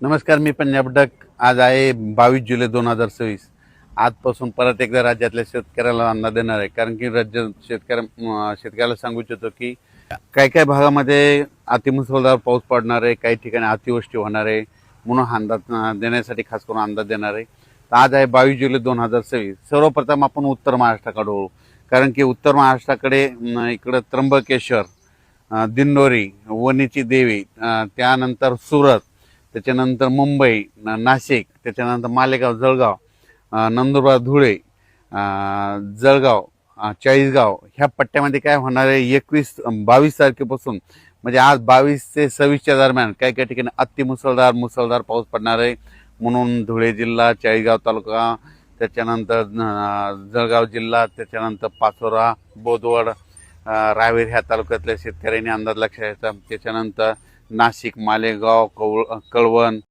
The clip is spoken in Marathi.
नमस्कार, मी पंजाब डक. आज आहे 22 जुलै 2026. आजपासून परत एकदा राज्यातल्या शेतकऱ्याला अंदाज देणार आहे. कारण की राज्य शेतकऱ्याला सांगू इच्छितो की काही काही भागामध्ये अतिमुसळधार पाऊस पडणार आहे, काही ठिकाणी अतिवृष्टी होणार आहे. म्हणून अंदाज देण्यासाठी खास करून अंदाज देणार आहे. तर आज आहे 22 जुलै 2026. सर्वप्रथम आपण उत्तर महाराष्ट्राकडे वळू. कारण की उत्तर महाराष्ट्राकडे इकडं त्र्यंबकेश्वर, दिंडोरी, वणीची देवी, त्यानंतर सुरत, त्याच्यानंतर मुंबई, नाशिक, त्याच्यानंतर मालेगाव, जळगाव, नंदुरबार, धुळे, जळगाव, चाळीसगाव ह्या पट्ट्यामध्ये काय होणार आहे 22 तारखेपासून, म्हणजे आज 22 ते 26च्या दरम्यान काही काही ठिकाणी मुसळधार पाऊस पडणार आहे. म्हणून धुळे जिल्हा, चाळीसगाव तालुका, त्याच्यानंतर जळगाव जिल्हा, त्याच्यानंतर पाचोरा, बोदवड, रावेर ह्या तालुक्यातल्या शेतकऱ्यांनी अंदाज लक्षात घ्यायचा. त्याच्यानंतर नाशिक, मालेगाव, कळवण,